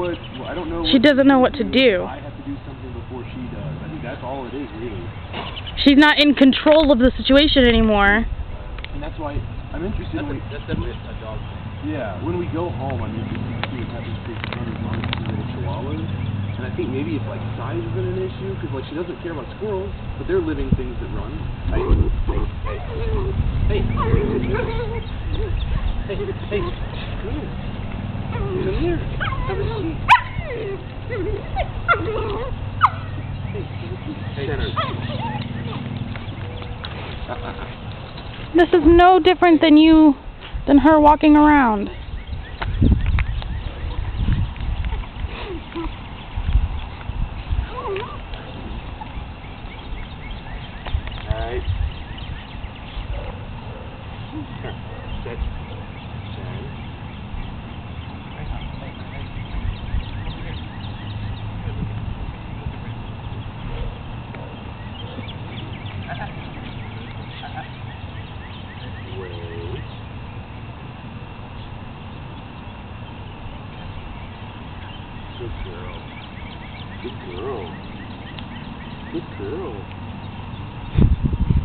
what. Well, I don't know. She doesn't know what to do. I have to do something before she does. I think that's all it is, really. She's not in control of the situation anymore. And that's why I'm interested. That's definitely a dog thing. Yeah, when we go home, I'm interested to see what happens to Henry's mom and little chihuahuas. And I think maybe if like size isn't an issue, because like she doesn't care about squirrels, but they're living things that run. Hey, come here. Have a seat. Hey, Shen. This is no different than her walking around. Alright. Sit. Shen. Wait. Good girl. Good girl. Good girl.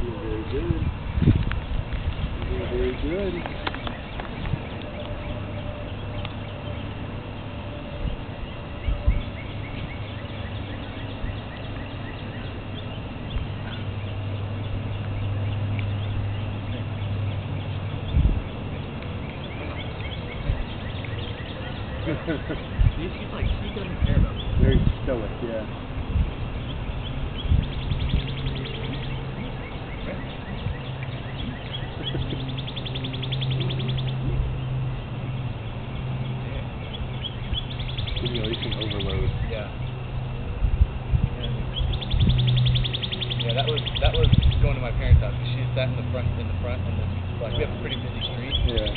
You're very good. You're very good. She's like, she doesn't care about it. Very stoic, yeah. Stimulation overload. Yeah. Yeah, that was going to my parents' house. She sat in the front, and then like we have a pretty busy street. Yeah.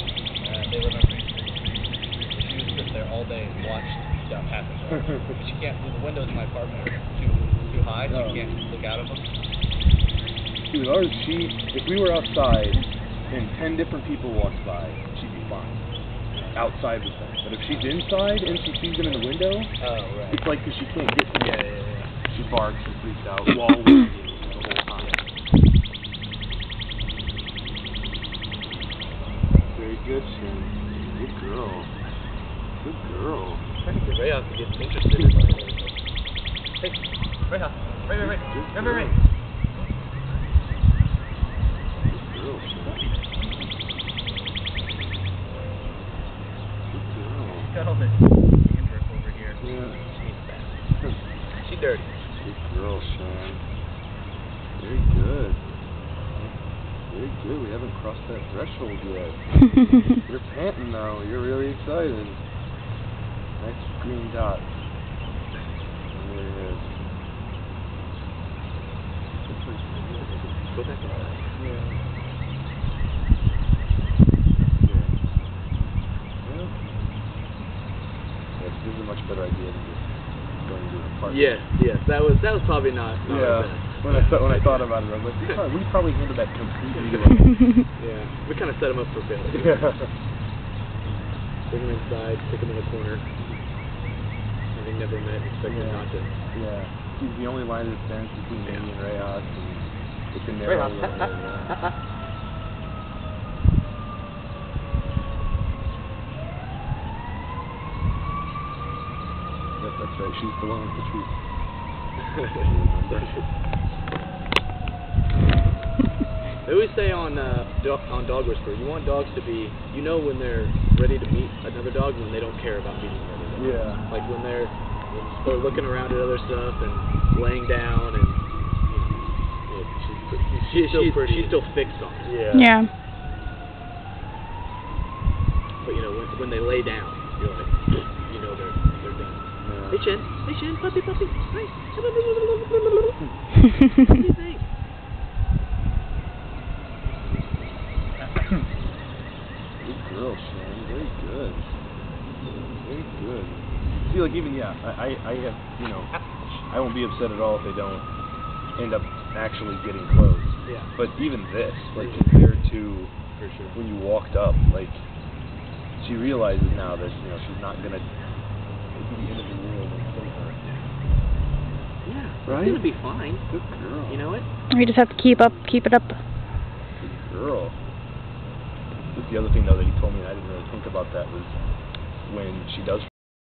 They live on a pretty busy street. She would sit there all day and watch stuff happen. She can't. The windows in my apartment are too high, so you can't look out of them. See, with ours, if we were outside and 10 different people walked by, she'd be fine. Outside the thing. But if she's inside and she sees them in the window, right. it's like because she can't get to them. Yeah. She barks and freaks out while wagging the whole time. Very good, Shen. Good girl. Good girl. Trying to get Rayos to get interested in my Hey, Rayos. Right. Good girl, Shen. Good girl. Got all this handwork over here. Yeah. She's dirty. Good girl, Shen. Very good. Very good. We haven't crossed that threshold yet. You're panting now. You're really excited. Nice green dot. There it is. Go back inside. Yeah. This is a much better idea than just going to an apartment. Yes. That was probably not Yeah. When I thought about it, I was like, we probably handled that completely wrong. Yeah. We kind of set him up for failure. Yeah. Bring him inside, stick him in a corner. Having never met, expect him not to. Yeah. He's the only line of defense between me and Rayos, and it's a narrow little area. Yep, that's right. She's the one with the truth. They always say on Dog Whisperer, you want dogs to be, when they're ready to meet another dog when they don't care about meeting another dog. Yeah. Like when they're looking around at other stuff and laying down and she's still fixed on it. Yeah. But when they lay down, you're like, they're done. Yeah. Hey Shen, puppy. Hi. What do you think? Good girl, Shen. Very good. Very good. See, like even I have I won't be upset at all if they don't end up actually getting close. Yeah. But even this, like compared to when you walked up, like she realizes now that she's not gonna be Right? It's gonna be fine. Good girl. You know it? We just have to keep it up. Good girl. The other thing though that he told me, and I didn't really think about that, was when she does